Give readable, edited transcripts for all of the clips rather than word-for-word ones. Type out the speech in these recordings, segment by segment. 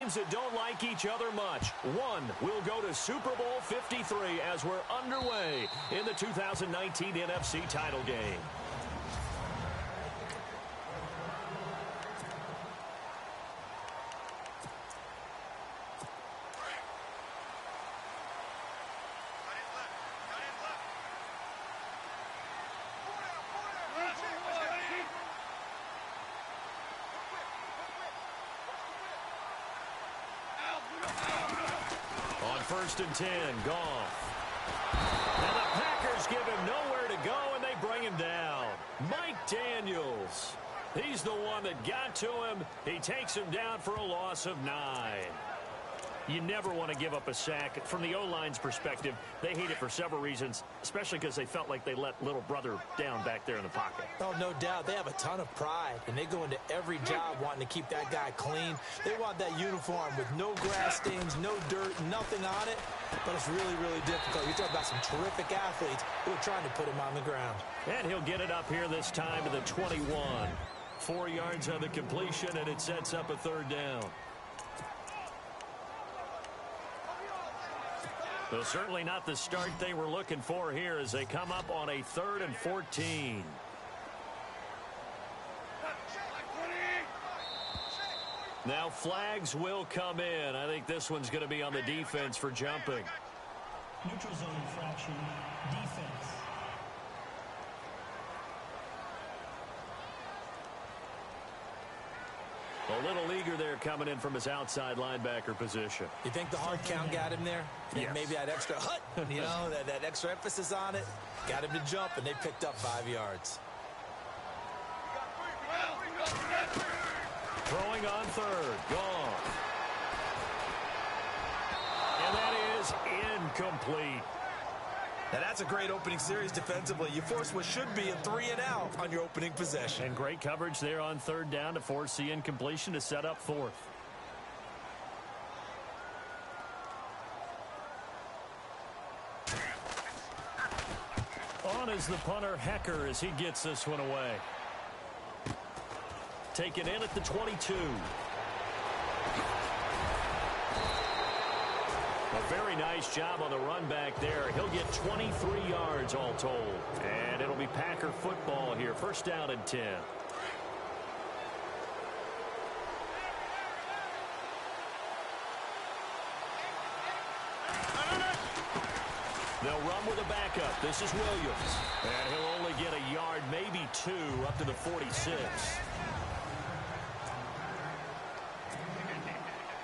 teams that don't like each other much. One will go to Super Bowl 53 as we're underway in the 2019 NFC title game. First and 10, Goff. And the Packers give him nowhere to go, and they bring him down. Mike Daniels. He's the one that got to him. He takes him down for a loss of 9. You never want to give up a sack. From the O-line's perspective, they hate it for several reasons, especially because they felt like they let little brother down back there in the pocket. Oh, no doubt. They have a ton of pride, and they go into every job wanting to keep that guy clean. They want that uniform with no grass stains, no dirt, nothing on it. But it's really, really difficult. You're talking about some terrific athletes who are trying to put him on the ground. And he'll get it up here this time to the 21. 4 yards on the completion, and it sets up a third down. Well, certainly not the start they were looking for here as they come up on a 3rd and 14. Now flags will come in. I think this one's going to be on the defense for jumping. Neutral zone infraction, defense. A little eager there coming in from his outside linebacker position. You think the hard count got him there? Yes. Maybe that extra hut, you know, that extra emphasis on it. Got him to jump, and they picked up 5 yards. Throwing on 3rd. Gone. And that is incomplete. Now, that's a great opening series defensively. You force what should be a 3 and out on your opening possession. And great coverage there on 3rd down to force the incompletion to set up 4th. On is the punter, Hecker, as he gets this one away. Taken in at the 22. A very nice job on the run back there. He'll get 23 yards all told. And it'll be Packer football here. First down and 10. They'll run with a backup. This is Williams. And he'll only get a yard, maybe 2, up to the 46.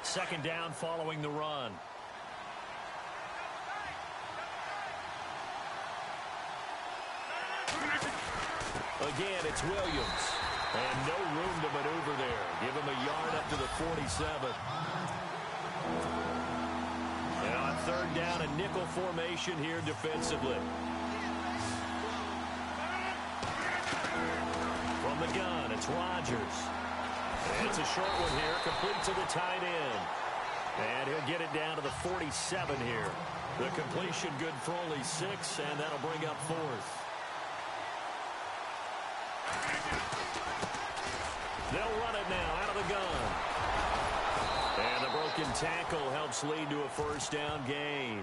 Second down following the run. Again, it's Williams. And no room to maneuver there. Give him a yard up to the 47. And on 3rd down, a nickel formation here defensively. From the gun, it's Rodgers. And it's a short one here, complete to the tight end. And he'll get it down to the 47 here. The completion good for only 6, and that'll bring up 4th. They'll run it now out of the gun. And the broken tackle helps lead to a first down gain.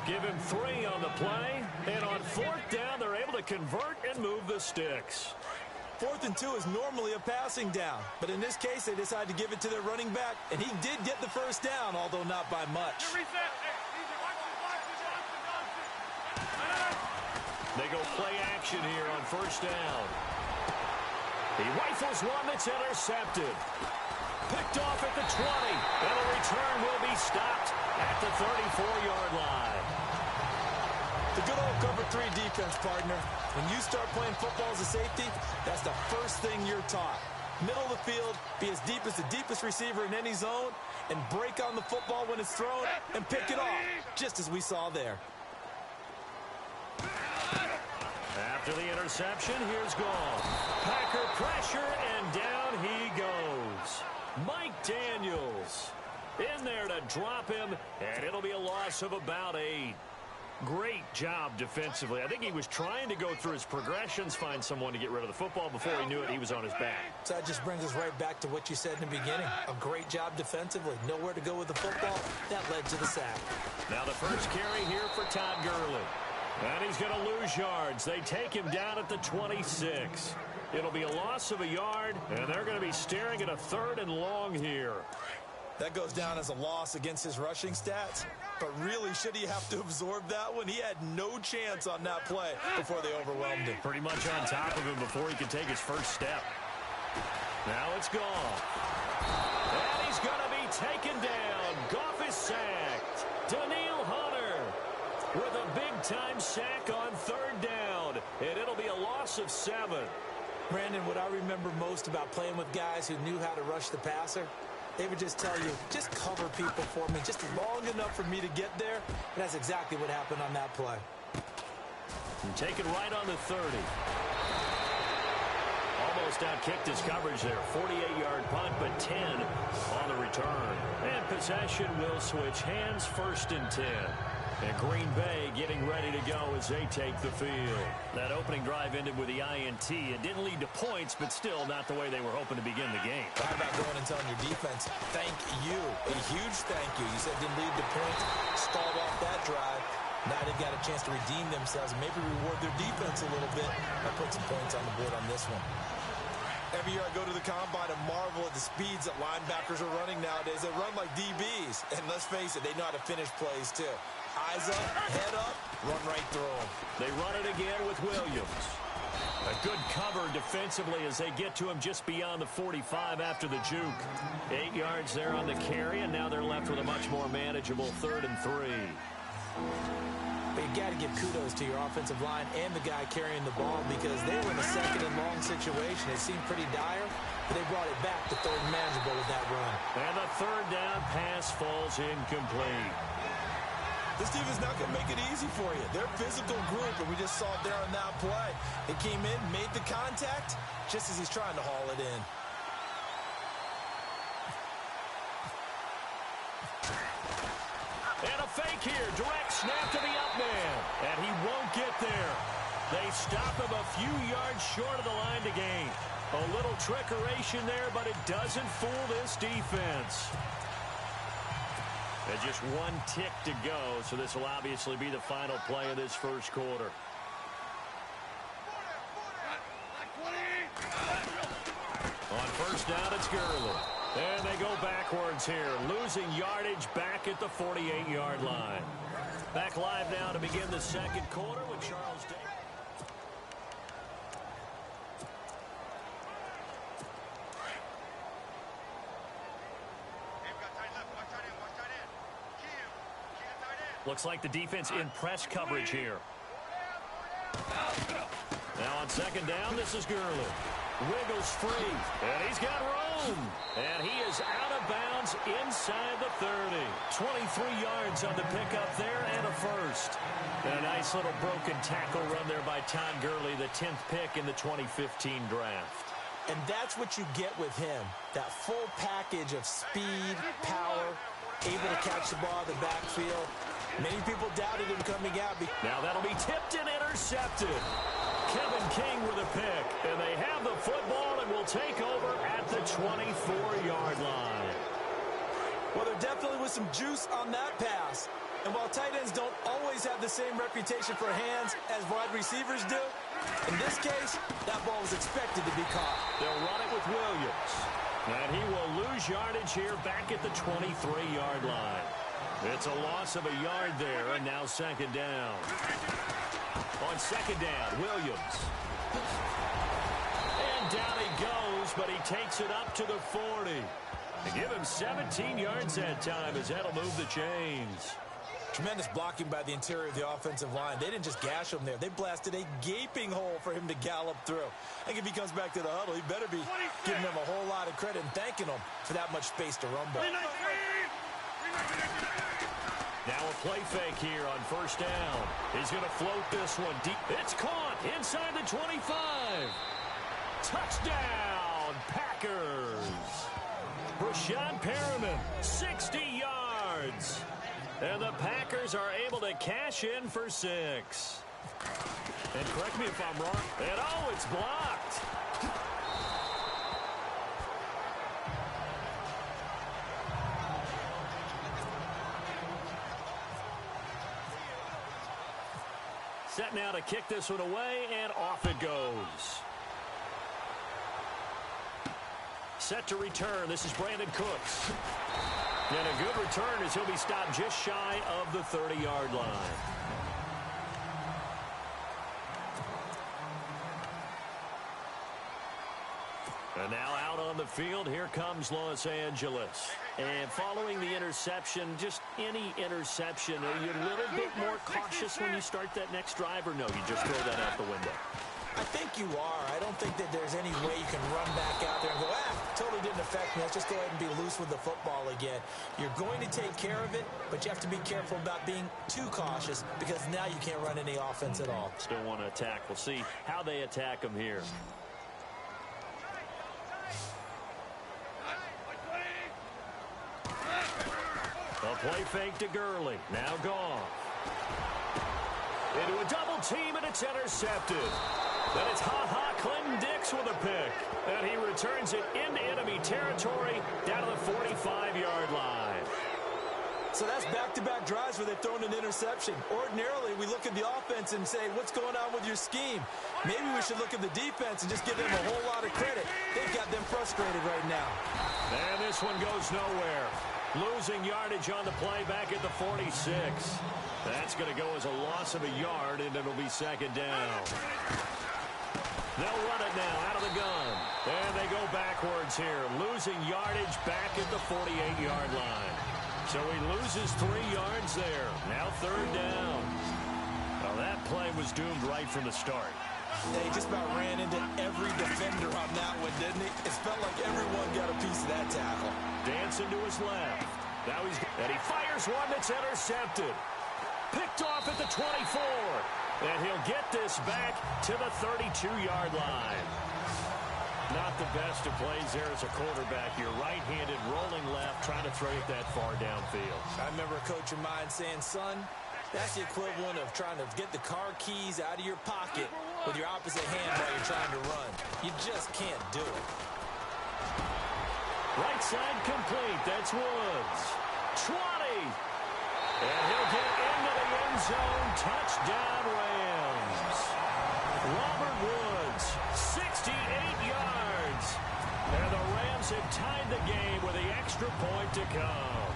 Give him 3 on the play. And on 4th down, they're able to convert and move the sticks. 4th and 2 is normally a passing down. But in this case, they decided to give it to their running back. And he did get the first down, although not by much. They go play action here on first down. He rifles one that's intercepted. Picked off at the 20. And the return will be stopped at the 34-yard line. The good old cover 3 defense, partner. When you start playing football as a safety, that's the first thing you're taught. Middle of the field, be as deep as the deepest receiver in any zone, and break on the football when it's thrown and pick it off, just as we saw there. After the interception, here's Goff. Packer pressure, and down he goes. Mike Daniels in there to drop him, and it'll be a loss of about 8. Great job defensively. I think he was trying to go through his progressions, find someone to get rid of the football. Before he knew it, he was on his back. So that just brings us right back to what you said in the beginning. A great job defensively. Nowhere to go with the football. That led to the sack. Now the first carry here for Todd Gurley. And he's going to lose yards. They take him down at the 26. It'll be a loss of a yard, and they're going to be staring at a 3rd and long here. That goes down as a loss against his rushing stats. But really, should he have to absorb that one? He had no chance on that play before they overwhelmed him. Pretty much on top of him before he could take his first step. Now it's Goff. And he's going to be taken down. Goff is sacked. Danielle Hunter with a big-time sack on 3rd down. And it'll be a loss of 7. Brandon, what I remember most about playing with guys who knew how to rush the passer, they would just tell you, just cover people for me, just long enough for me to get there. And that's exactly what happened on that play. And take it right on the 30. Almost outkicked his coverage there. 48-yard punt, but 10 on the return. And possession will switch hands, 1st and 10. And Green Bay getting ready to go as they take the field. That opening drive ended with the INT. It didn't lead to points, but still not the way they were hoping to begin the game. How about going and telling your defense, thank you, a huge thank you. You said it didn't lead to points, stalled off that drive. Now they've got a chance to redeem themselves and maybe reward their defense a little bit by putting some points on the board on this one. Every year I go to the combine and marvel at the speeds that linebackers are running nowadays. They run like DBs. And let's face it, they know how to finish plays too. Eyes up, head up, run right through them. They run it again with Williams. A good cover defensively as they get to him just beyond the 45 after the juke. 8 yards there on the carry, and now they're left with a much more manageable 3rd and 3. But you got to give kudos to your offensive line and the guy carrying the ball because they were in a 2nd and long situation. It seemed pretty dire, but they brought it back to 3rd and manageable with that run. And the 3rd down pass falls incomplete. This team is not going to make it easy for you. They're a physical group, and we just saw it there on that play. It came in, made the contact, just as he's trying to haul it in. And a fake here. Direct snap to the up man. And he won't get there. They stop him a few yards short of the line to gain. A little trickeration there, but it doesn't fool this defense. And just 1 tick to go, so this will obviously be the final play of this first quarter. On 1st down, it's Gurley. And they go backwards here, losing yardage back at the 48-yard line. Back live now to begin the 2nd quarter with Charles Davis. Looks like the defense in press coverage here. Now on 2nd down, this is Gurley. Wiggles free, and he's got room. And he is out of bounds inside the 30. 23 yards on the pickup there and a 1st. And a nice little broken tackle run there by Todd Gurley, the 10th pick in the 2015 draft. And that's what you get with him, that full package of speed, power, able to catch the ball in the backfield. Many people doubted him coming out. Now that'll be tipped and intercepted. Kevin King with a pick. And they have the football and will take over at the 24-yard line. Well, there definitely was some juice on that pass. And while tight ends don't always have the same reputation for hands as wide receivers do, in this case, that ball was expected to be caught. They'll run it with Williams. And he will lose yardage here back at the 23-yard line. It's a loss of a yard there, and now 2nd down. On 2nd down, Williams. And down he goes, but he takes it up to the 40. They give him 17 yards that time as that'll move the chains. Tremendous blocking by the interior of the offensive line. They didn't just gash him there. They blasted a gaping hole for him to gallop through. I think if he comes back to the huddle, he better be giving them a whole lot of credit and thanking them for that much space to rumble. Now a play fake here on 1st down. He's going to float this one deep. It's caught inside the 25. Touchdown, Packers. Brashad Perriman, 60 yards. And the Packers are able to cash in for 6. And correct me if I'm wrong. And oh, it's blocked. Set now to kick this one away, and off it goes. Set to return. This is Brandon Cooks. And a good return as he'll be stopped just shy of the 30-yard line. And now out on the field, here comes Los Angeles. And following the interception, just any interception, are you a little bit more cautious when you start that next drive, or no, you just throw that out the window? I think you are. I don't think that there's any way you can run back out there and go, totally didn't affect me. Let's just go ahead and be loose with the football again. You're going to take care of it, but you have to be careful about being too cautious because now you can't run any offense at all. Still want to attack. We'll see how they attack them here. A play fake to Gurley. Now gone. Into a double team, and it's intercepted. Then it's Clinton Dix with a pick. And he returns it into enemy territory down to the 45-yard line. So that's back-to-back drives where they've thrown an interception. Ordinarily, we look at the offense and say, what's going on with your scheme? Maybe we should look at the defense and just give them a whole lot of credit. They've got them frustrated right now. And this one goes nowhere. Losing yardage on the play back at the 46. That's going to go as a loss of a yard, and it'll be second down. They'll run it now out of the gun. And they go backwards here, losing yardage back at the 48-yard line. So he loses 3 yards there. Now third down. Well, that play was doomed right from the start. Yeah, he just about ran into every defender on that one, didn't he? It felt like everyone got a piece of that tackle. Dancing to his left. Now and he fires one that's intercepted. Picked off at the 24. And he'll get this back to the 32-yard line. Not the best of plays there as a quarterback. You're right-handed, rolling left, trying to throw it that far downfield. I remember a coach of mine saying, son, that's the equivalent of trying to get the car keys out of your pocket with your opposite hand while you're trying to run. You just can't do it. Right side complete. That's Woods. 20. And he'll get into the end zone. Touchdown, Rams. Robert Woods, 68 yards. And the Rams have tied the game with the extra point to come.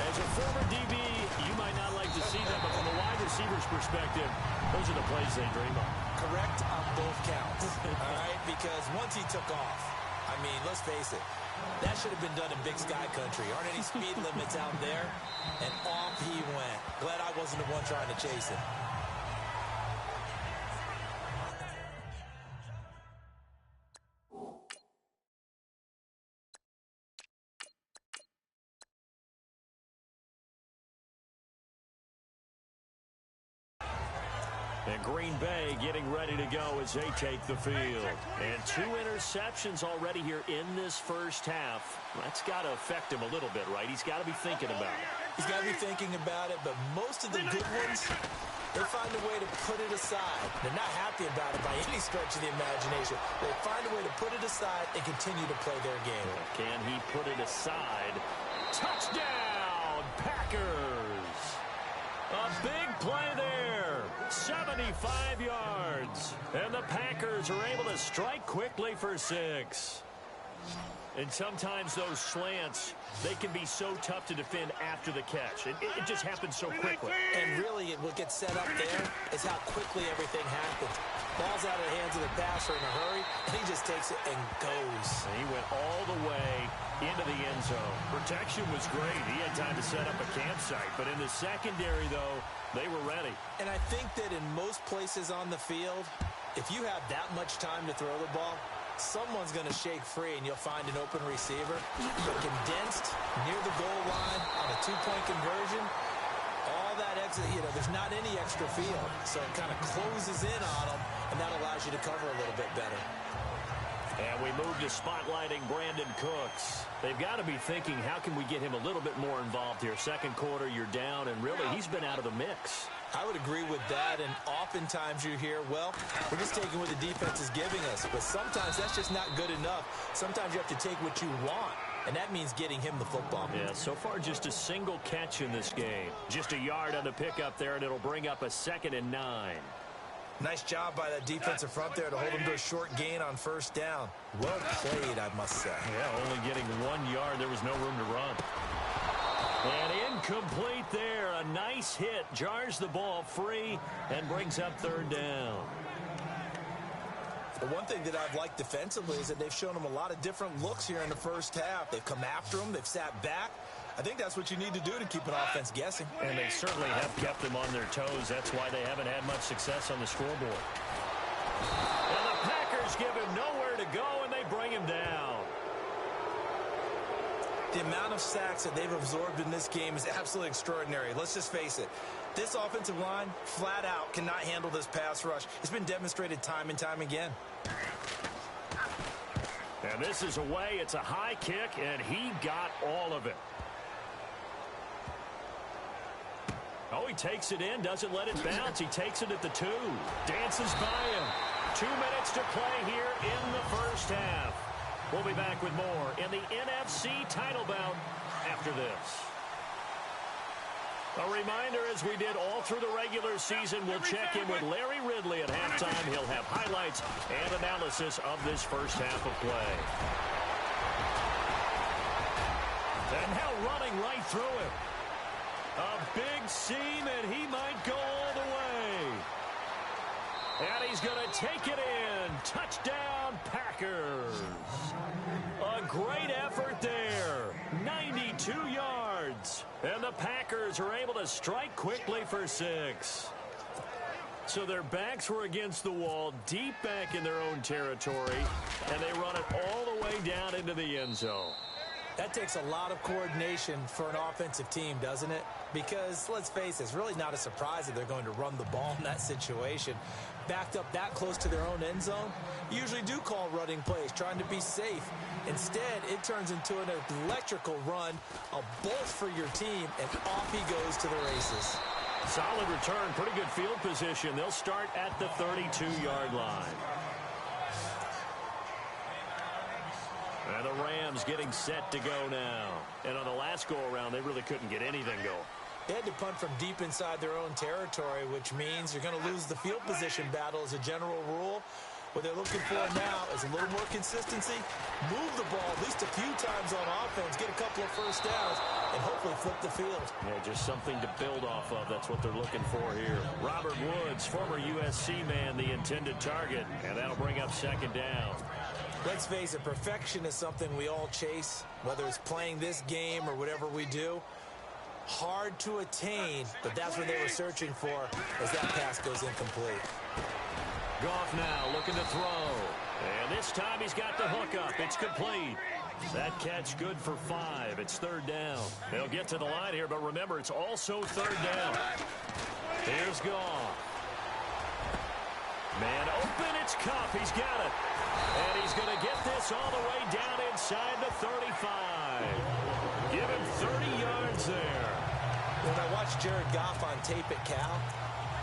As a former DB, you might not like to see that, but from a wide receiver's perspective, those are the plays they dream of. Correct on both counts, all right? Because once he took off, I mean, let's face it, that should have been done in Big Sky Country. Aren't any speed limits out there? And off he went. Glad I wasn't the one trying to chase it. And Green Bay getting ready to go as they take the field. And 2 interceptions already here in this first half. That's got to affect him a little bit, right? He's got to be thinking about it. He's got to be thinking about it, but most of the good ones, they find a way to put it aside. They're not happy about it by any stretch of the imagination. They find a way to put it aside and continue to play their game. Can he put it aside? Touchdown, Packers! A big play there. 75 yards. And the Packers are able to strike quickly for 6. And sometimes those slants, they can be so tough to defend after the catch. It just happens so quickly. And really, what gets set up there is how quickly everything happens. Ball's out of the hands of the passer in a hurry, and he just takes it and goes. And he went all the way into the end zone. Protection was great. He had time to set up a campsite. But in the secondary, though, they were ready. And I think that in most places on the field, if you have that much time to throw the ball, someone's going to shake free and you'll find an open receiver. But condensed near the goal line on a 2-point conversion, all that exit, there's not any extra field. So it kind of closes in on them, and that allows you to cover a little bit better. And we move to spotlighting Brandon Cooks. They've got to be thinking, how can we get him a little bit more involved here? Second quarter, you're down, and really, he's been out of the mix. I would agree with that, and oftentimes you hear, well, we're just taking what the defense is giving us. But sometimes that's just not good enough. Sometimes you have to take what you want, and that means getting him the football. Yeah, so far just a single catch in this game. Just a yard on the pickup there, and it'll bring up a 2nd and 9. Nice job by that defensive front there to hold him to a short gain on first down. Well played, I must say. Yeah, only getting 1 yard. There was no room to run. And incomplete there. A nice hit. Jars the ball free and brings up 3rd down. The one thing that I've liked defensively is that they've shown him a lot of different looks here in the first half. They've come after him. They've sat back. I think that's what you need to do to keep an offense guessing. And they certainly have kept them on their toes. That's why they haven't had much success on the scoreboard. And the Packers give him nowhere to go, and they bring him down. The amount of sacks that they've absorbed in this game is absolutely extraordinary. Let's just face it. This offensive line, flat out, cannot handle this pass rush. It's been demonstrated time and time again. And this is away. It's a high kick, and he got all of it. Oh, he takes it in, doesn't let it bounce. He takes it at the 2. Dances by him. 2 minutes to play here in the first half. We'll be back with more in the NFC title bout after this. A reminder, as we did all through the regular season, we'll check in with Larry Ridley at halftime. He'll have highlights and analysis of this first half of play. And now running right through him. A big seam, and he might go all the way. And he's going to take it in. Touchdown, Packers. A great effort there. 92 yards. And the Packers are able to strike quickly for 6. So their backs were against the wall, deep back in their own territory, and they run it all the way down into the end zone. That takes a lot of coordination for an offensive team, doesn't it? Because, let's face it, it's really not a surprise that they're going to run the ball in that situation. Backed up that close to their own end zone, you usually do call running plays, trying to be safe. Instead, it turns into an electrical run, a bolt for your team, and off he goes to the races. Solid return, pretty good field position. They'll start at the 32-yard line. And the Rams getting set to go now. And on the last go-around, they really couldn't get anything going. They had to punt from deep inside their own territory, which means you're going to lose the field position battle as a general rule. What they're looking for now is a little more consistency, move the ball at least a few times on offense, get a couple of first downs, and hopefully flip the field. Yeah, just something to build off of. That's what they're looking for here. Robert Woods, former USC man, the intended target, and that'll bring up 2nd down. Let's face it, perfection is something we all chase, whether it's playing this game or whatever we do. Hard to attain, but that's what they were searching for as that pass goes incomplete. Goff now looking to throw. And this time he's got the hook up. It's complete. That catch good for 5. It's 3rd down. They'll get to the line here, but remember, it's also 3rd down. Here's Goff. Man open, it's Kupp. He's got it. And he's going to get this all the way down inside the 35. Give him 30 yards there. When I watched Jared Goff on tape at Cal,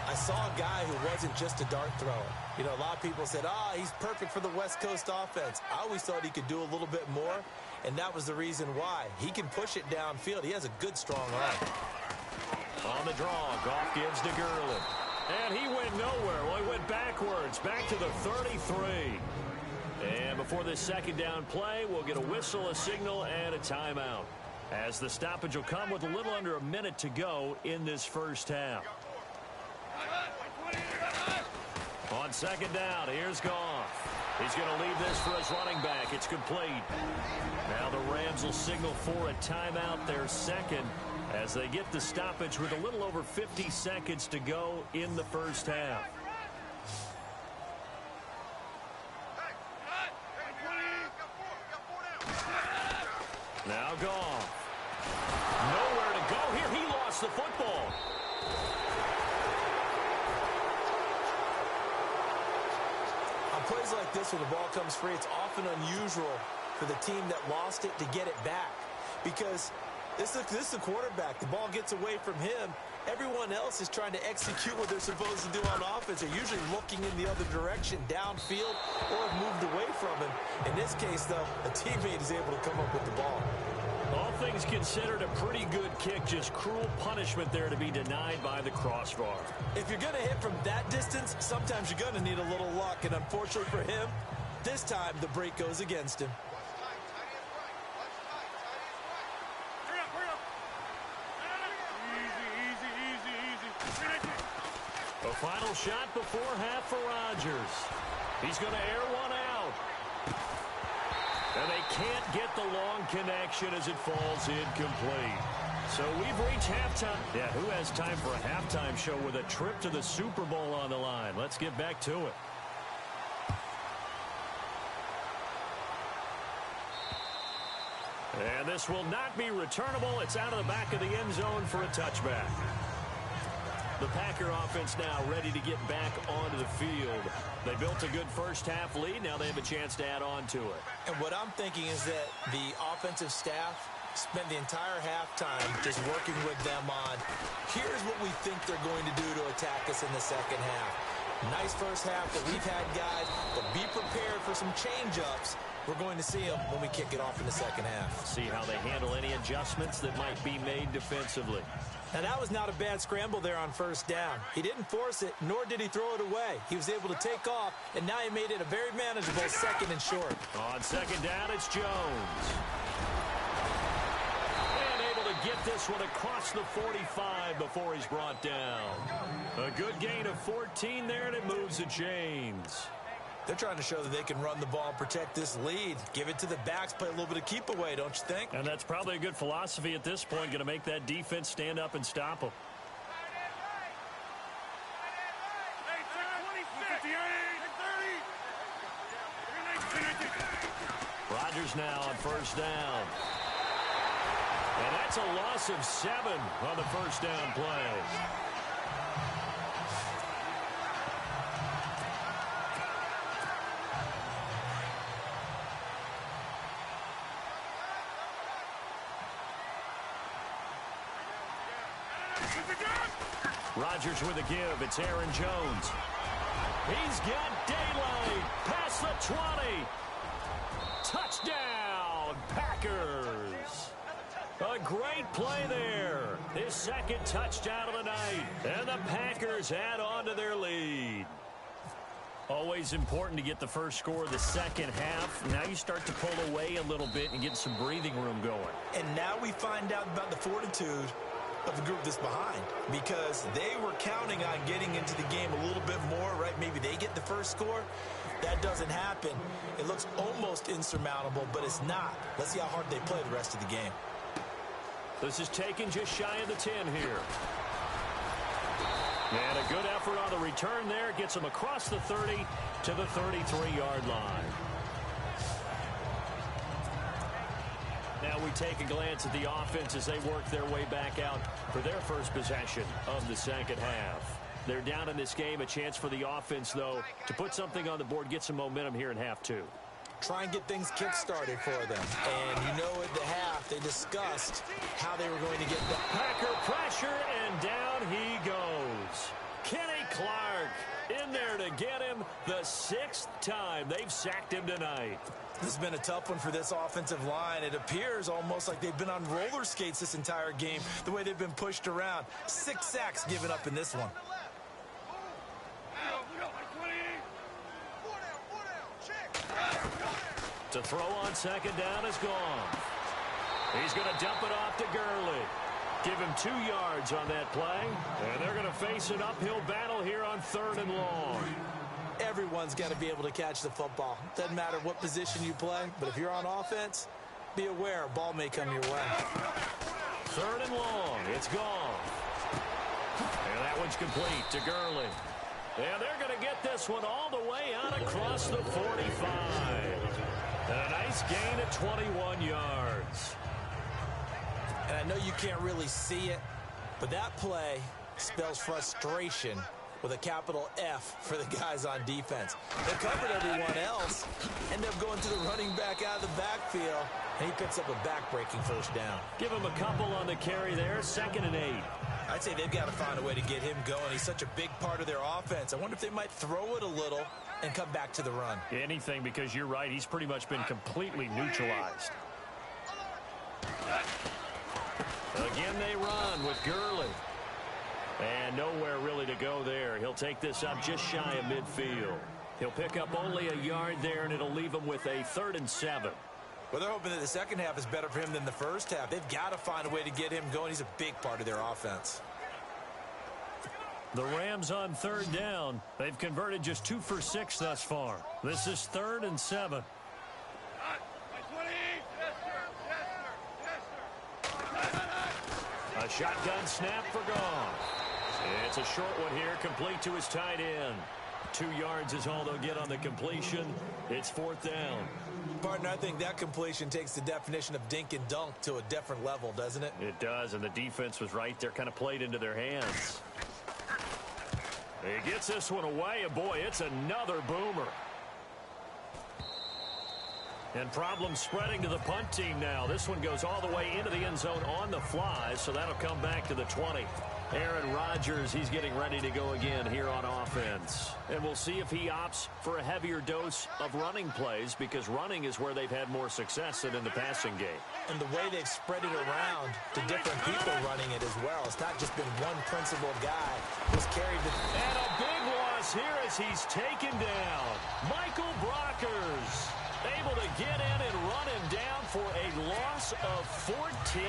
I saw a guy who wasn't just a dart thrower. You know, a lot of people said, he's perfect for the West Coast offense. I always thought he could do a little bit more, and that was the reason why. He can push it downfield. He has a good, strong arm. On the draw, Goff gives to Gurley. And he went nowhere. Well, he went backwards, back to the 33. And before this 2nd down play, we'll get a whistle, a signal, and a timeout, as the stoppage will come with a little under a minute to go in this first half. On 2nd down, here's Goff. He's going to leave this for his running back. It's complete. Now the Rams will signal for a timeout, their 2nd, as they get the stoppage with a little over 50 seconds to go in the first half. Now Goff. Nowhere to go here. He lost the football. On plays plays like this when the ball comes free, it's often unusual for the team that lost it to get it back. Because this is a quarterback. The ball gets away from him. Everyone else is trying to execute what they're supposed to do on offense. They're usually looking in the other direction, downfield, or have moved away from him. In this case, though, a teammate is able to come up with the ball. All things considered, a pretty good kick. Just cruel punishment there to be denied by the crossbar. If you're going to hit from that distance, sometimes you're going to need a little luck. And unfortunately for him, this time the break goes against him. A final shot before half for Rodgers. He's going to air one out. And they can't get the long connection as it falls incomplete. So we've reached halftime. Yeah, who has time for a halftime show with a trip to the Super Bowl on the line? Let's get back to it. And this will not be returnable. It's out of the back of the end zone for a touchback. The Packer offense now ready to get back onto the field. They built a good first-half lead. Now they have a chance to add on to it. And what I'm thinking is that the offensive staff spent the entire halftime just working with them on, here's what we think they're going to do to attack us in the second half. Nice first half that we've had, guys, but be prepared for some change-ups. We're going to see them when we kick it off in the second half. See how they handle any adjustments that might be made defensively. Now, that was not a bad scramble there on first down. He didn't force it, nor did he throw it away. He was able to take off, and now he made it a very manageable second and short. On second down, it's Jones. And able to get this one across the 45 before he's brought down. A good gain of 14 there, and it moves the chains. They're trying to show that they can run the ball and protect this lead. Give it to the backs, play a little bit of keep away, don't you think? And that's probably a good philosophy at this point, going to make that defense stand up and stop them. Rodgers now on first down. And that's a loss of 7 on the first down play. Rodgers with a give. It's Aaron Jones. He's got daylight. Past the 20. Touchdown, Packers. A great play there. His second touchdown of the night. And the Packers add on to their lead. Always important to get the first score of the second half. Now you start to pull away a little bit and get some breathing room going. And now we find out about the fortitude of the group that's behind, because they were counting on getting into the game a little bit more, right? Maybe they get the first score. That doesn't happen. It looks almost insurmountable, but it's not. Let's see how hard they play the rest of the game. This is taken just shy of the 10 here. And a good effort on the return there. Gets them across the 30 to the 33-yard line. Now we take a glance at the offense as they work their way back out for their first possession of the second half. They're down in this game. A chance for the offense, though, to put something on the board, get some momentum here in half 2. Try and get things kick-started for them. And you know at the half they discussed how they were going to get the Packer pressure, and down he goes. Kenny Clark in there to get him the 6th time they've sacked him tonight. This has been a tough one for this offensive line. It appears almost like they've been on roller skates this entire game, the way they've been pushed around. 6 sacks given up in this one. To throw on second down is gone. He's going to dump it off to Gurley. Give him 2 yards on that play. And they're going to face an uphill battle here on 3rd and long. Everyone's got to be able to catch the football. Doesn't matter what position you play, but if you're on offense, be aware a ball may come your way. 3rd and long. It's gone. And that one's complete to Gurley. And they're going to get this one all the way out across the 45. And a nice gain of 21 yards. And I know you can't really see it, but that play spells frustration with a capital F for the guys on defense. They covered everyone else, end up going to the running back out of the backfield, and he picks up a back-breaking first down. Give him a couple on the carry there, 2nd and 8. I'd say they've got to find a way to get him going. He's such a big part of their offense. I wonder if they might throw it a little and come back to the run. Anything, because you're right, he's pretty much been completely neutralized. Again, they run with Gurley. And nowhere really to go there. He'll take this up just shy of midfield. He'll pick up only a yard there, and it'll leave him with a 3rd and 7. Well, they're hoping that the second half is better for him than the first half. They've got to find a way to get him going. He's a big part of their offense. The Rams on 3rd down. They've converted just 2 for 6 thus far. This is 3rd and 7. A shotgun snap for Goff. It's a short one here, complete to his tight end. 2 yards is all they'll get on the completion. It's 4th down. Partner, I think that completion takes the definition of dink and dunk to a different level, doesn't it? It does, and the defense was right there, kind of played into their hands. He gets this one away, and boy, it's another boomer. And problems spreading to the punt team now. This one goes all the way into the end zone on the fly, so that'll come back to the 20. Aaron Rodgers, he's getting ready to go again here on offense. And we'll see if he opts for a heavier dose of running plays, because running is where they've had more success than in the passing game. And the way they've spread it around to different people running it as well. It's not just been one principal guy who's carried the... And a big loss here as he's taken down. Michael Brockers able to get in and run him down for a loss of 14.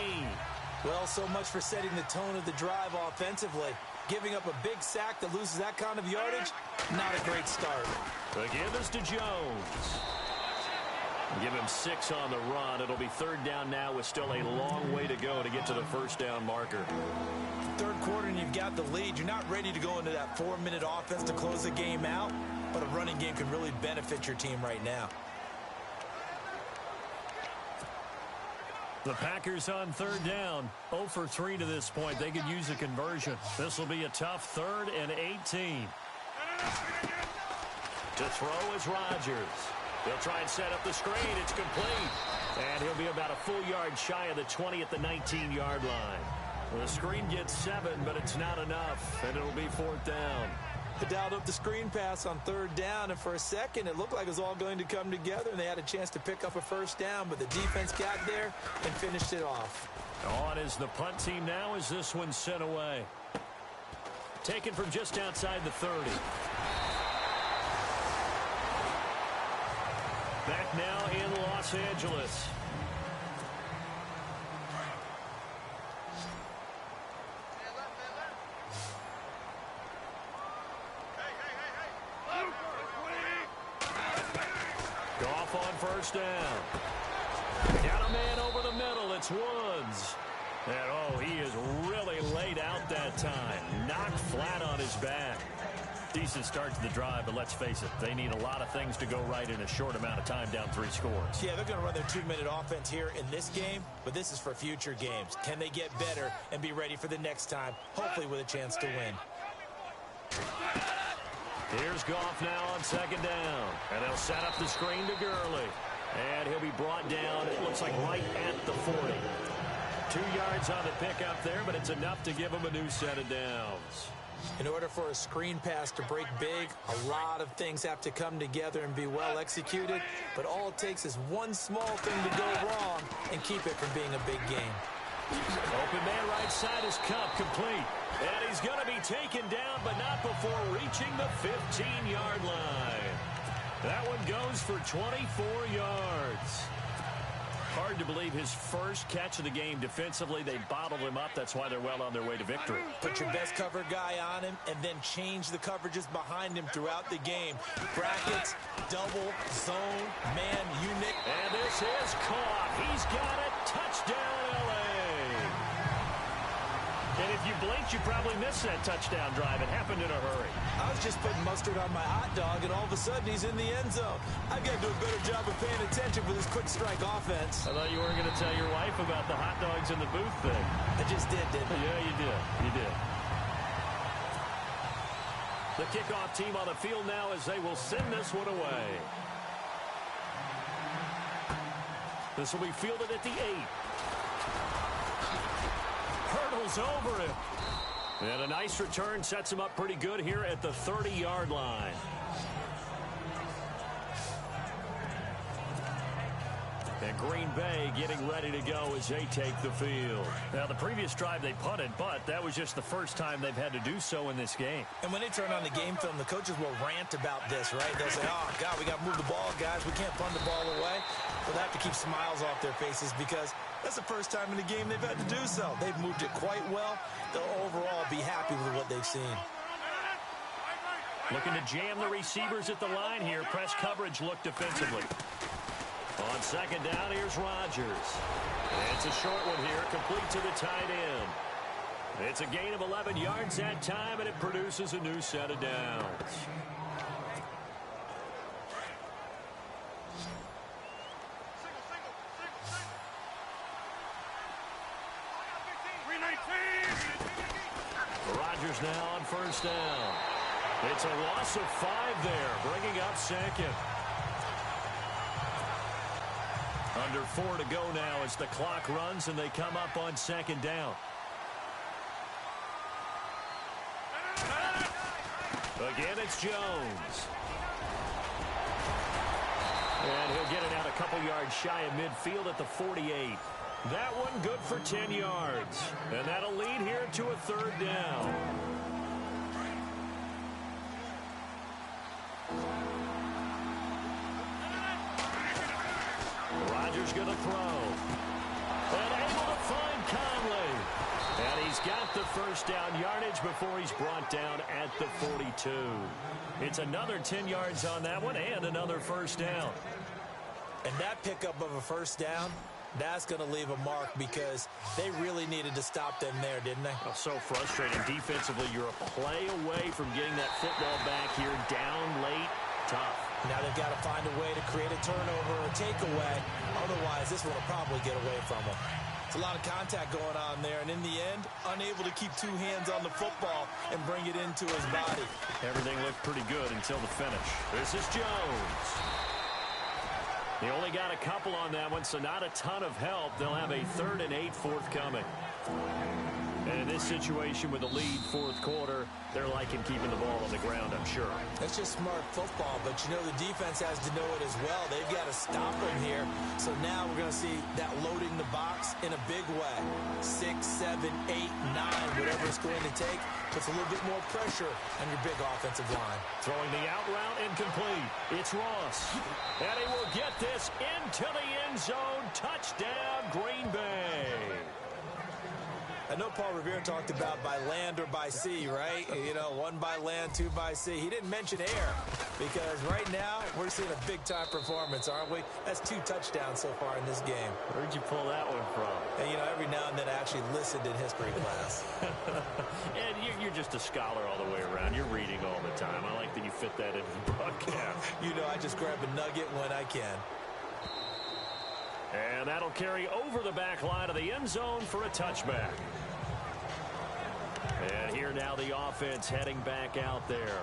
Well, so much for setting the tone of the drive offensively. Giving up a big sack that loses that kind of yardage, not a great start. Again, this to Jones. Give him 6 on the run. It'll be 3rd down now with still a long way to go to get to the first down marker. 3rd quarter and you've got the lead. You're not ready to go into that 4-minute offense to close the game out, but a running game can really benefit your team right now. The Packers on 3rd down. 0 for 3 to this point. They could use a conversion. This will be a tough 3rd and 18. To throw is Rodgers. They'll try and set up the screen. It's complete. And he'll be about a full yard shy of the 20 at the 19-yard line. Well, the screen gets 7, but it's not enough, and it'll be 4th down. They dialed up the screen pass on 3rd down, and for a second, it looked like it was all going to come together, and they had a chance to pick up a first down, but the defense got there and finished it off. On is the punt team now as this one's sent away. Taken from just outside the 30. Back now in Los Angeles. Goff on first down. Got a man over the middle. It's Woods. And, oh, he is really laid out that time. Knocked flat on his back. Decent start to the drive, but let's face it, they need a lot of things to go right in a short amount of time, down 3 scores. Yeah, they're going to run their 2-minute offense here in this game, but this is for future games. Can they get better and be ready for the next time, hopefully with a chance to win? Here's Goff now on 2nd down, and they'll set up the screen to Gurley. And he'll be brought down, it looks like right at the 40. 2 yards on the pickup there, but it's enough to give him a new set of downs. In order for a screen pass to break big, a lot of things have to come together and be well executed, but all it takes is one small thing to go wrong and keep it from being a big game. Open man right side is Kupp, complete. And he's going to be taken down, but not before reaching the 15-yard line. That one goes for 24 yards. Hard to believe his first catch of the game defensively. They bottled him up. That's why they're well on their way to victory. Put your best cover guy on him and then change the coverages behind him throughout the game. Brackets, double, zone, man, unit. And this is caught. He's got it. Touchdown, L.A. And if you blinked, you probably missed that touchdown drive. It happened in a hurry. I was just putting mustard on my hot dog, and all of a sudden he's in the end zone. I've got to do a better job of paying attention for this quick strike offense. I thought you weren't going to tell your wife about the hot dogs in the booth thing. I just did, didn't I? Yeah, you did. You did. The kickoff team on the field now as they will send this one away. This will be fielded at the 8. Hurdles over it. And a nice return sets him up pretty good here at the 30-yard line. And Green Bay getting ready to go as they take the field. Now, the previous drive they punted, but that was just the first time they've had to do so in this game. And when they turn on the game film, the coaches will rant about this, right? They'll say, oh, God, we got to move the ball, guys. We can't punt the ball away. But they have to keep smiles off their faces because that's the first time in the game they've had to do so. They've moved it quite well. They'll overall be happy with what they've seen. Looking to jam the receivers at the line here. Press coverage look defensively. On second down, here's Rodgers. It's a short one here, complete to the tight end. It's a gain of 11 yards that time, and it produces a new set of downs. Rodgers now on first down. It's a loss of 5 there, bringing up second. Under 4 to go now as the clock runs and they come up on second down. Again, it's Jones. And he'll get it out a couple yards shy of midfield at the 48. That one good for 10 yards. And that'll lead here to a third down. Rodgers going to throw. And able to find Conley. And he's got the first down yardage before he's brought down at the 42. It's another 10 yards on that one and another first down. And that pickup of a first down, that's going to leave a mark because they really needed to stop them there, didn't they? Oh, so frustrating. Defensively, you're a play away from getting that football back here. Down late, tough. Now they've got to find a way to create a turnover or a takeaway. Otherwise, this one will probably get away from them. It's a lot of contact going on there, and in the end, unable to keep 2 hands on the football and bring it into his body. Everything looked pretty good until the finish. This is Jones. He only got a couple on that one, so not a ton of help. They'll have a 3rd and 8 forthcoming. And in this situation with the lead fourth quarter, they're liking keeping the ball on the ground, I'm sure. That's just smart football, but you know the defense has to know it as well. They've got to stop them here. So now we're going to see that loading the box in a big way. 6, 7, 8, 9, whatever it's going to take, puts a little bit more pressure on your big offensive line. Throwing the out route incomplete. It's Ross. And he will get this into the end zone. Touchdown, Green Bay. I know Paul Revere talked about by land or by sea, right? You know, 1 by land, 2 by sea. He didn't mention air because right now we're seeing a big-time performance, aren't we? That's 2 touchdowns so far in this game. Where'd you pull that one from? And, you know, every now and then I actually listened in history class. And you're just a scholar all the way around. You're reading all the time. I like that you fit that into the broadcast. You know, I just grab a nugget when I can. And that'll carry over the back line of the end zone for a touchback. And here now the offense heading back out there.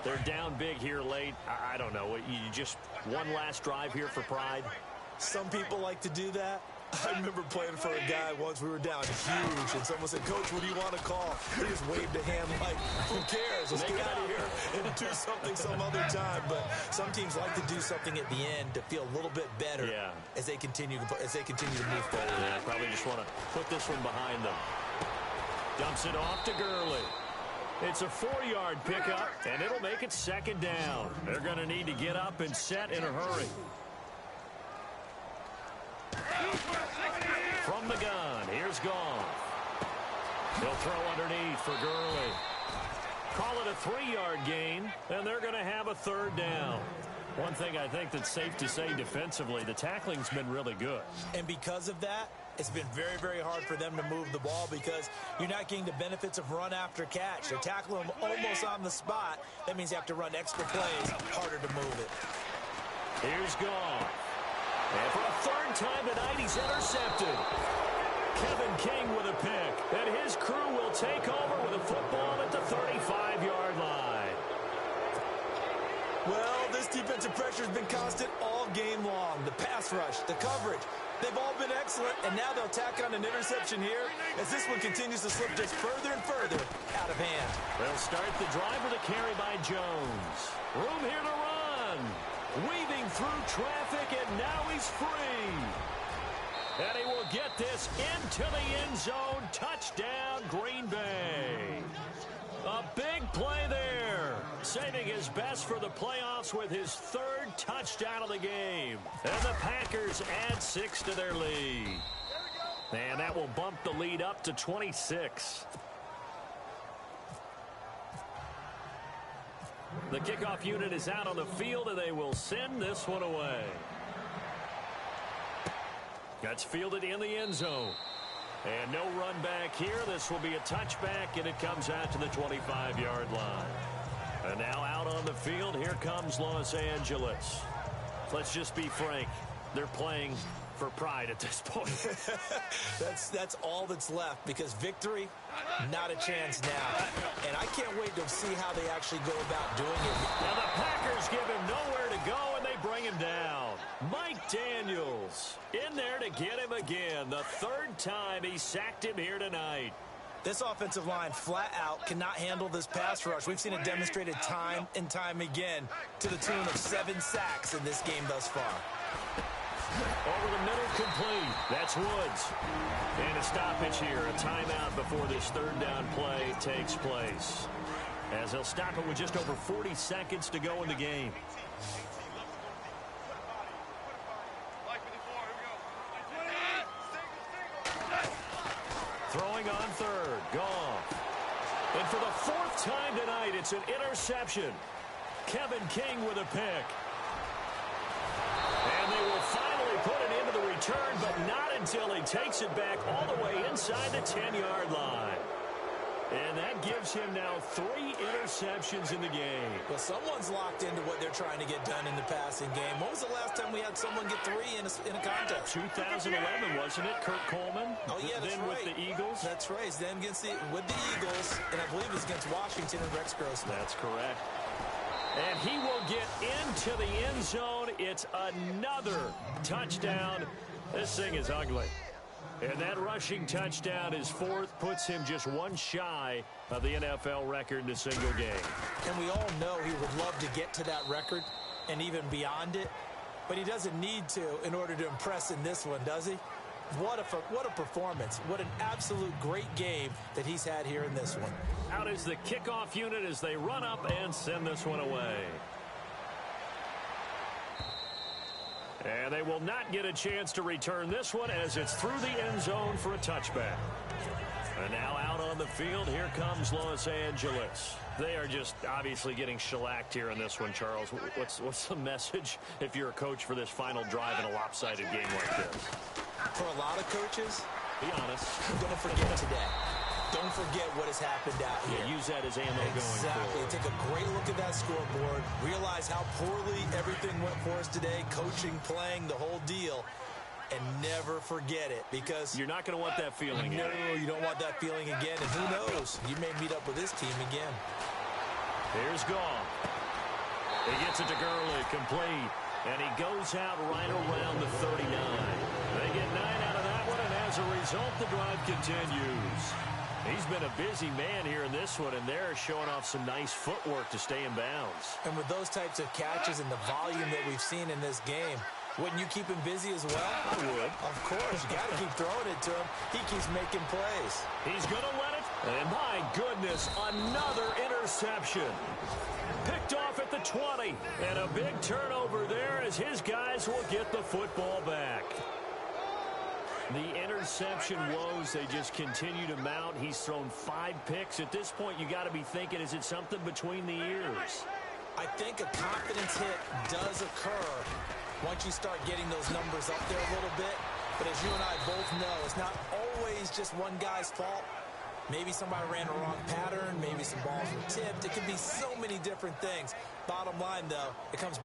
They're down big here late. I don't know. You just one last drive here for pride? Some people like to do that. I remember playing for a guy once. We were down huge, and someone said, "Coach, what do you want to call?" He just waved a hand like, "Who cares? Let's get out of here and do something some other time." But some teams like to do something at the end to feel a little bit better as they continue to move forward. Yeah, probably just want to put this one behind them. Dumps it off to Gurley. It's a 4-yard pickup, and it'll make it second down. They're going to need to get up and set in a hurry. From the gun, here's Goff. He'll throw underneath for Gurley. Call it a 3-yard gain, and they're going to have a third down. One thing I think that's safe to say defensively, the tackling's been really good. And because of that, it's been very, very hard for them to move the ball because you're not getting the benefits of run after catch. They're tackling them almost on the spot. That means you have to run extra plays, harder to move it. Here's Goff. And for a third time tonight, he's intercepted. Kevin King with a pick. And his crew will take over with a football at the 35-yard line. Well, this defensive pressure has been constant all game long. The pass rush, the coverage, they've all been excellent, and now they'll tack on an interception here as this one continues to slip just further and further out of hand. They'll start the drive with a carry by Jones. Room here to run. Weaving through traffic, and now he's free. And he will get this into the end zone. Touchdown, Green Bay. A big play there. Saving his best for the playoffs with his third touchdown of the game. And the Packers add 6 to their lead. And that will bump the lead up to 26. The kickoff unit is out on the field, and they will send this one away. That's fielded in the end zone. And no run back here. This will be a touchback, and it comes out to the 25-yard line. And now out on the field, here comes Los Angeles. Let's just be frank. They're playing for pride at this point. That's all that's left, because victory, not a chance now. And I can't wait to see how they actually go about doing it. Now the Packers give him nowhere to go, and they bring him down. Mike Daniels in there to get him again. The third time he sacked him here tonight. This offensive line flat out cannot handle this pass rush. We've seen it demonstrated time and time again to the tune of 7 sacks in this game thus far. Over the middle, complete. That's Woods. And a stoppage here, a timeout before this third down play takes place. As they'll stop it with just over 40 seconds to go in the game. Throwing on third, Goff. And for the 4th time tonight, it's an interception. Kevin King with a pick. And they will finally put it into the return, but not until he takes it back all the way inside the 10-yard line. And that gives him now 3 interceptions in the game. Well, someone's locked into what they're trying to get done in the passing game. When was the last time we had someone get 3 in a contest? 2011, wasn't it? Kurt Coleman? Oh, yeah, that's then right. With the Eagles? That's right. Then with the Eagles, and I believe it was against Washington and Rex Grossman. That's correct. And he will get into the end zone. It's another touchdown. This thing is ugly. And that rushing touchdown, his 4th, puts him just 1 shy of the NFL record in a single game. And we all know he would love to get to that record and even beyond it. But he doesn't need to in order to impress in this one, does he? What a performance. What an absolute great game that he's had here in this one. Out is the kickoff unit as they run up and send this one away. And they will not get a chance to return this one as it's through the end zone for a touchback. And now out on the field, here comes Los Angeles. They are just obviously getting shellacked here in this one, Charles. What's the message if you're a coach for this final drive in a lopsided game like this? For a lot of coaches, be honest. Don't forget today. Don't forget what has happened out here. Yeah, use that as ammo going forward. Take a great look at that scoreboard. Realize how poorly everything went for us today. Coaching, playing, the whole deal. And never forget it, because you're not going to want that feeling again. No, you don't want that feeling again. And who knows? You may meet up with this team again. Here's Goff. He gets it to Gurley, complete. And he goes out right around the 39. They get 9 out of that one, and as a result, the drive continues. He's been a busy man here in this one, and they're showing off some nice footwork to stay in bounds. And with those types of catches and the volume that we've seen in this game, wouldn't you keep him busy as well? I would. Of course. You got to keep throwing it to him. He keeps making plays. He's going to let it. And my goodness, another interception. Picked off at the 20. And a big turnover there as his guys will get the football back. The interception woes, they just continue to mount. He's thrown 5 picks. At this point, you got to be thinking, is it something between the ears? I think a confidence hit does occur once you start getting those numbers up there a little bit. But as you and I both know, it's not always just one guy's fault. Maybe somebody ran a wrong pattern. Maybe some balls were tipped. It could be so many different things. Bottom line, though, it comes